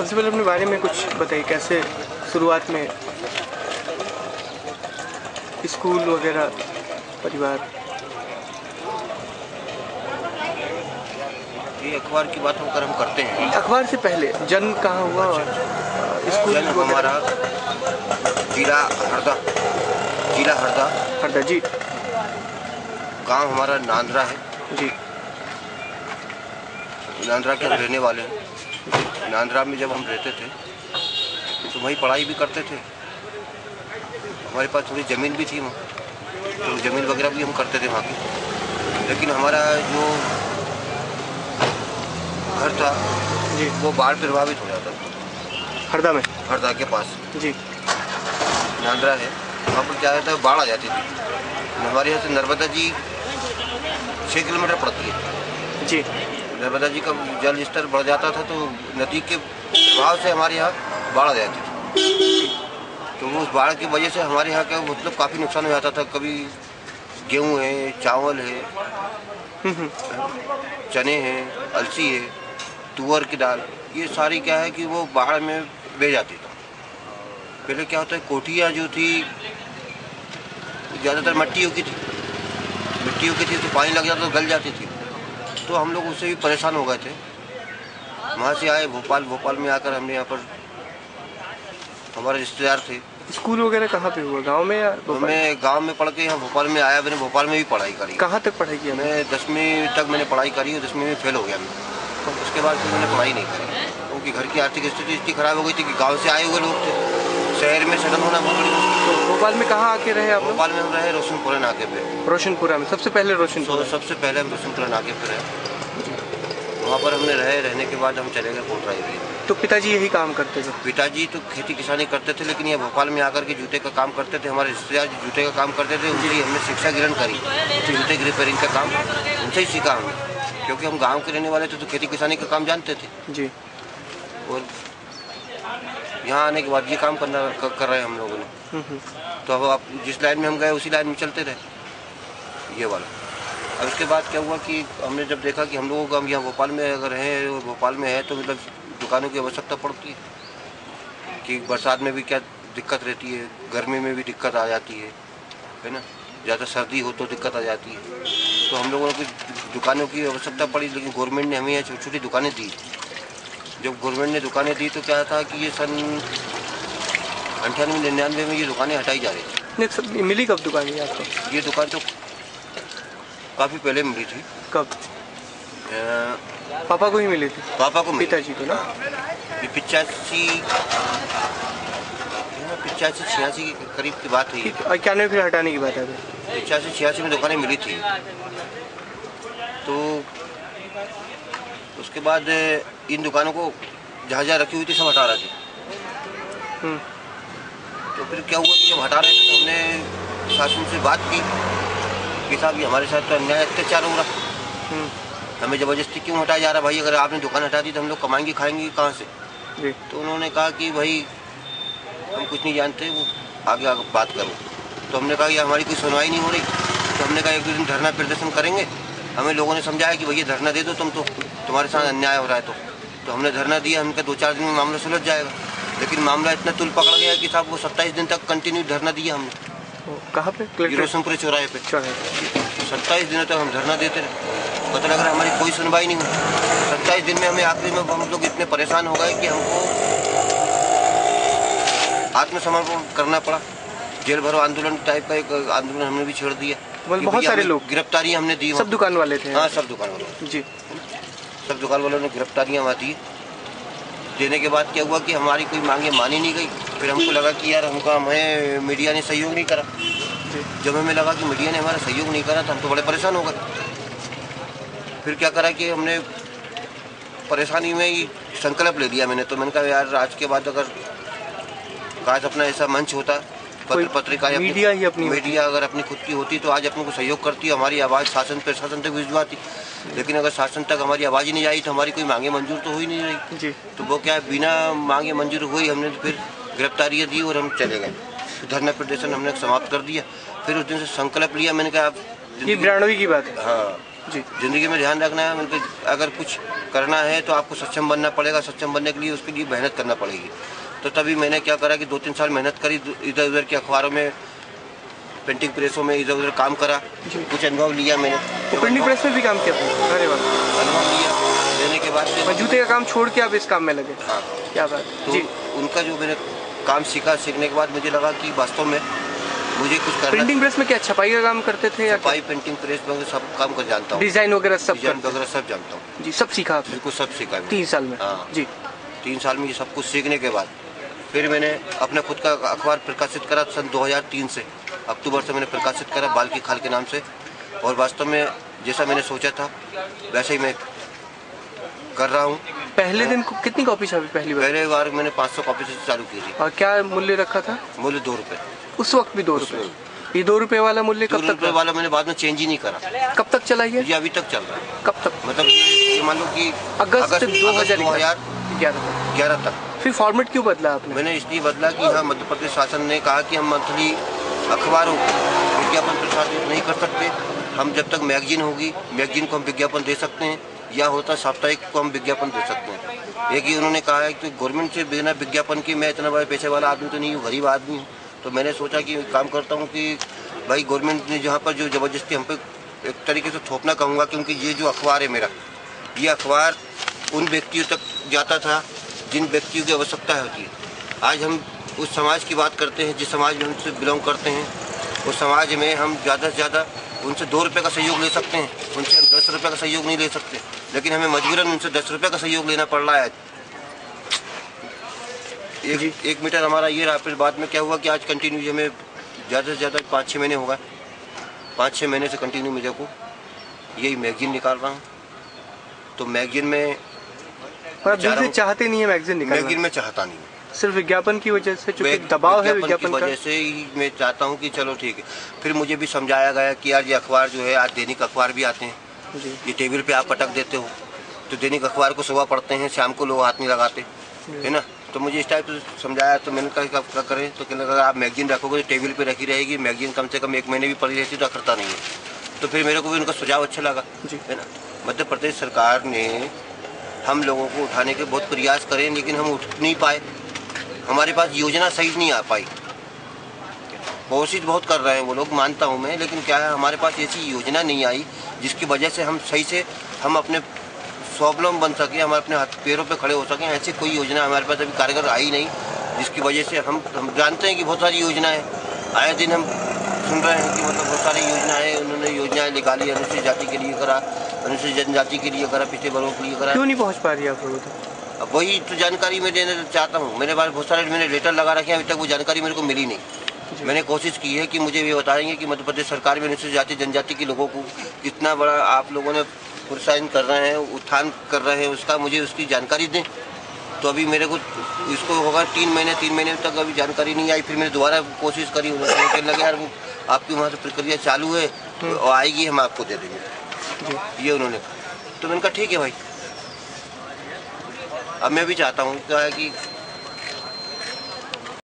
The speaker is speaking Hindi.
सबसे पहले अपने बारे में कुछ बताइए, कैसे शुरुआत में स्कूल वगैरह, परिवार। ये अखबार की बात होकर हम करते हैं। अखबार से पहले जन्म कहाँ हुआ और स्कूल जन्म हमारा जिला हरदा हरदा जी। गांव हमारा नांदरा है जी। नांदरा के हम रहने वाले हैं। नांदरा में जब हम रहते थे तो वहीं पढ़ाई भी करते थे। हमारे पास थोड़ी ज़मीन भी थी वहाँ, तो ज़मीन वगैरह भी हम करते थे वहाँ की। लेकिन हमारा जो घर था जी वो बाढ़ प्रभावित हो जाता था। हरदा में, हरदा के पास जी। नांदरा है, वहाँ पर क्या रहता है, बाढ़ आ जाती थी। हमारे यहाँ से नर्मदा जी 6 किलोमीटर पड़ती है जी। नर्मदा जी का जल स्तर बढ़ जाता था तो नदी के प्रभाव से हमारे यहाँ बाढ़ आ जाती थी। तो उस बाढ़ की वजह से हमारे यहाँ का मतलब काफ़ी नुकसान हो जाता था। कभी गेहूँ है, चावल है, चने हैं, अलसी है, तुअर की दाल, ये सारी क्या है कि वो बाढ़ में बह जाती थी। पहले क्या होता है, कोठियाँ जो थी ज़्यादातर मिट्टियों की थी तो पानी लग जाता तो गल जाती थी। तो हम लोग उससे भी परेशान हो गए थे। वहाँ से आए भोपाल में आकर हमने यहाँ पर हमारे रिश्तेदार थे। स्कूल वगैरह कहाँ पे हुआ, गांव में या मैं गांव में पढ़ के यहाँ भोपाल में आया। मैंने भोपाल में भी पढ़ाई करी। कहाँ तक पढ़ाई की? मैं 10वीं तक मैंने पढ़ाई करी और 10वीं में फेल हो गया मैं। उसके बाद फिर मैंने पढ़ाई नहीं करी क्योंकि घर की आर्थिक स्थिति इतनी खराब हो गई थी कि गाँव से आए हुए लोग थे, शहर में सेटल होना बहुत बड़ी मुश्किल। तो भोपाल में कहाँ आके रहे आप? भोपाल में हम रहे रोशनपुरा नाके पे। रोशनपुरा में सबसे पहले सबसे पहले हम रोशनपुरा नाके पे रहे। वहाँ पर हमने रहने के बाद हम चले गए कोटरा एरिया। तो पिताजी यही काम करते थे? पिताजी तो खेती किसानी करते थे, लेकिन ये भोपाल में आकर के जूते का काम करते थे। हमारे रिश्तेदार जूते का काम करते थे, उनसे ही हमने शिक्षा ग्रहण करी। जूते की रिपेयरिंग का काम उनसे ही सीखा हमने, क्योंकि हम गाँव के रहने वाले थे तो खेती किसानी का काम जानते थे जी। और यहाँ आने के बाद ये काम कर रहे हैं हम लोगों ने। तो अब आप जिस लाइन में हम गए उसी लाइन में चलते रहे, ये वाला। अब उसके बाद क्या हुआ कि हमने जब देखा कि हम लोगों को, हम यहाँ भोपाल में अगर हैं और भोपाल में है तो मतलब दुकानों की आवश्यकता पड़ती है कि बरसात में भी क्या दिक्कत रहती है, गर्मी में भी दिक्कत आ जाती है ना, ज़्यादा सर्दी हो तो दिक्कत आ जाती है। तो हम लोगों को दुकानों की आवश्यकता पड़ी, लेकिन गवर्नमेंट ने हमें यहाँ छोटी छोटी दुकानें दी। जब गवर्नमेंट ने दुकानें दी तो क्या था कि ये सन 98-99 में ये दुकानें हटाई जा रही थी। नहीं, मिली कब दुकान ये आपको? ये दुकान तो काफ़ी पहले मिली थी। कब? पापा को ही मिली थी? पापा को, पिताजी को ना? ये 85-86 के करीब की बात हुई है। 91 फिर हटाने की बात है? 85-86 में दुकानें मिली थी। तो उसके बाद इन दुकानों को जहाँ रखी हुई थी सब हटा रहे थे। तो फिर क्या हुआ कि जब हटा रहे थे तो हमने शासन से बात की कि साहब ये हमारे साथ तो अन्याय अत्याचार हो रहा, हमें ज़बरदस्ती क्यों हटाया जा रहा भाई? अगर आपने दुकान हटा दी तो हम लोग कमाएंगे खाएंगे कहाँ से? जी। तो उन्होंने कहा कि भाई हम कुछ नहीं जानते, वो आगे बात करो। तो हमने कहा ये हमारी कोई सुनवाई नहीं हो रही। तो हमने कहा एक दो दिन धरना प्रदर्शन करेंगे। हमें लोगों ने समझाया कि भैया धरना दे दो, तुम तो तुम्हारे साथ अन्याय हो रहा है। तो हमने धरना दिया। हमने 2-4 दिन में मामला सुलझ जाएगा, लेकिन मामला इतना तुल पकड़ गया कि साहब वो 27 दिन तक कंटिन्यू धरना दिया हमने। कहाँ पे? रोशनपुरे चौराहे पे 27 दिनों तक हम धरना देते रहे। पता लग रहा हमारी कोई सुनवाई नहीं हुई। 27 दिन में हमें आखिरी में हम लोग इतने परेशान हो गए कि हमको आत्मसमर्पण करना पड़ा। जेल भरो आंदोलन टाइप का एक आंदोलन हमने भी छेड़ दिया। बहुत सारे लोग गिरफ्तारियां हमने दी। सब दुकान वाले थे? हाँ, सब दुकान वाले जी। सब दुकान वालों ने गिरफ्तारियां वहाँ दी। देने के बाद क्या हुआ कि हमारी कोई मांगे मानी नहीं गई। फिर हमको लगा कि यार हमें मीडिया ने सहयोग नहीं करा। जब हमें लगा कि मीडिया ने हमारा सहयोग नहीं करा तो हम तो बड़े परेशान हो गए। फिर क्या करा कि हमने परेशानी में ही संकल्प ले लिया मैंने। तो मैंने कहा यार आज के बाद अगर काश अपना ऐसा मंच होता, पत्रिका या मीडिया अगर अपनी खुद की होती तो आज अपने को सहयोग करती, हमारी आवाज़ शासन प्रशासन तक भिजवाती। लेकिन अगर शासन तक हमारी आवाज़ ही नहीं आई तो हमारी कोई मांगे मंजूर तो हो ही नहीं रही जी। तो वो क्या है, बिना मांगे मंजूर हुई हमने तो फिर गिरफ्तारियाँ दी और हम चले गए। धरना प्रदर्शन हमने समाप्त कर दिया। फिर उस दिन से संकल्प लिया, मैंने कहा ये 92 की बात है। हाँ, जी। ज़िंदगी में ध्यान रखना है उनके, अगर कुछ करना है तो आपको सक्षम बनना पड़ेगा, सक्षम बनने के लिए उसके लिए मेहनत करना पड़ेगी। तो तभी मैंने क्या करा कि 2-3 साल मेहनत करी, इधर उधर के अखबारों में, प्रिंटिंग प्रेसों में इधर उधर काम करा, कुछ अनुभव लिया मैंने। तो प्रिंटिंग प्रेस में भी काम किया था? अरे वाह। अनुभव लिया, लेने के बाद और जूते का काम छोड़ के आप इस काम में लगे? हाँ। क्या बात। तो जी। उनका जो मैंने काम सीखा, सीखने के बाद मुझे लगा कि वास्तव में मुझे कुछ करना। प्रिंटिंग प्रेस में क्या छपाई का काम करते थे या छपाई, प्रिंटिंग प्रेस में सब काम कर जानता हूँ, डिजाइन वगैरह सब? डिजाइन वगैरह सब जानता हूँ जी। सब सीखा आपने? बिल्कुल सब सीखा 3 साल में? हाँ जी। 3 साल में ये सब कुछ सीखने के बाद फिर मैंने अपना खुद का अखबार प्रकाशित करा सन 2003 से, अक्टूबर से मैंने प्रकाशित करा, बाल की खाल के नाम से। और वास्तव में जैसा मैंने सोचा था वैसे ही मैं कर रहा हूँ। पहले दिन को कितनी कॉपी छपी पहली बार? पहले बार मैंने 500 कॉपी से चालू की थी। और क्या मूल्य रखा था? मूल्य 2 रुपये। उस वक्त भी 2 रुपये? ये 2 रुपये वाला मूल्य कब 2 तक रुपये वाला मैंने बाद में चेंज ही नहीं करा। कब तक चला ये? अभी तक चल रहा है। कब तक? मतलब ये मान लो कि अगस्त 2011 2011 तक। फिर फॉर्मेट क्यों बदला आपने? मैंने इसलिए बदला कि हाँ, मध्य प्रदेश शासन ने कहा कि हम मंथली अखबारों को विज्ञापन प्रसारित नहीं कर सकते। हम जब तक मैगजीन होगी, मैगजीन को हम विज्ञापन दे सकते हैं, या होता साप्ताहिक को हम विज्ञापन दे सकते हैं। एक ही उन्होंने कहा है कि गवर्नमेंट से बिना विज्ञापन की, मैं इतना बड़ा पैसे वाला आदमी तो नहीं हूँ, गरीब आदमी हूँ। तो मैंने सोचा कि काम करता हूँ कि भाई गवर्नमेंट ने जहाँ पर जो ज़बरदस्ती हम पे एक तरीके से थोपना कहूँगा, क्योंकि ये जो अखबार है मेरा, ये अखबार उन व्यक्तियों तक जाता था जिन व्यक्तियों की आवश्यकता होती है। आज हम उस समाज की बात करते हैं जिस समाज में हमसे बिलोंग करते हैं, उस समाज में हम ज़्यादा से ज़्यादा उनसे 2 रुपये का सहयोग ले सकते हैं, उनसे हम 10 रुपये का सहयोग नहीं ले सकते, लेकिन हमें मजबूरन उनसे 10 रुपये का सहयोग लेना पड़ रहा है। एक मीटर हमारा ये रहा। फिर बाद में क्या हुआ कि आज कंटिन्यू हमें ज़्यादा से ज़्यादा 5-6 महीने हो गए, 5-6 महीने से कंटिन्यू मुझे को यही मैगजीन निकाल रहा हूँ। तो मैगजीन में पर आप दिल से चाहते नहीं है मैगजीन निकालना? मैगजीन में चाहता नहीं, सिर्फ विज्ञापन की वजह से, चूंकि दबाव है विज्ञापन की वजह से ही मैं चाहता हूँ कि चलो ठीक है। फिर मुझे भी समझाया गया कि यार ये अखबार जो है, आज दैनिक अखबार भी आते हैं, ये टेबल पे आप पटक देते हो, तो दैनिक अखबार को सुबह पढ़ते हैं, शाम को लोग हाथ नहीं लगाते, है ना। तो मुझे इस टाइप से समझाया, तो मैंने कहा क्या करें, तो कहने लगा आप मैगजीन रखोगे तो टेबल पे रखी रहेगी, मैगजीन कम से कम 1 महीने भी पड़ी रहती तो करता नहीं है। तो फिर मेरे को भी उनका सुझाव अच्छा लगा, है ना। मध्य प्रदेश सरकार ने हम लोगों को उठाने के बहुत प्रयास करें, लेकिन हम उठ नहीं पाए, हमारे पास योजना सही नहीं आ पाई। कोशिश बहुत कर रहे हैं वो लोग, मानता हूँ मैं, लेकिन क्या है, हमारे पास ऐसी योजना नहीं आई जिसकी वजह से हम सही से हम अपने स्वावलंबन बन सके, हम अपने हाथ पैरों पे खड़े हो सकें। ऐसी कोई योजना हमारे पास अभी कारगर आई नहीं, जिसकी वजह से हम जानते हैं कि बहुत सारी योजनाएं आए दिन हम सुन रहे हैं कि मतलब बहुत सारी योजनाएं उन्होंने योजनाएं निकाली, अनुसूचित जाति के लिए करा, अनुसूचित जनजाति के लिए करा, पिछड़े वर्गों के लिए करा। क्यों नहीं पहुँच पा रही आप लोगों तक? अब वही तो जानकारी मैं देना चाहता हूँ। मेरे पास बहुत सारे मैंने लेटर लगा रखे हैं, अभी तक वो जानकारी मेरे को मिली नहीं। मैंने कोशिश की है कि मुझे ये बताएंगे कि मध्य प्रदेश सरकार में अनुसूचित जाति जनजाति के लोगों को कितना बड़ा आप लोगों ने प्रोत्साहन कर रहे हैं, उत्थान कर रहे हैं, उसका मुझे उसकी जानकारी दें। तो अभी मेरे को इसको होगा 3 महीने तक अभी जानकारी नहीं आई। फिर मैंने दोबारा कोशिश करी, उन्होंने कहने लगे यार आपकी वहाँ से प्रक्रिया चालू है और आएगी, हम आपको दे देंगे, ये उन्होंने कहा। तो मैंने कहा ठीक है भाई। अब मैं भी चाहता हूँ क्या है कि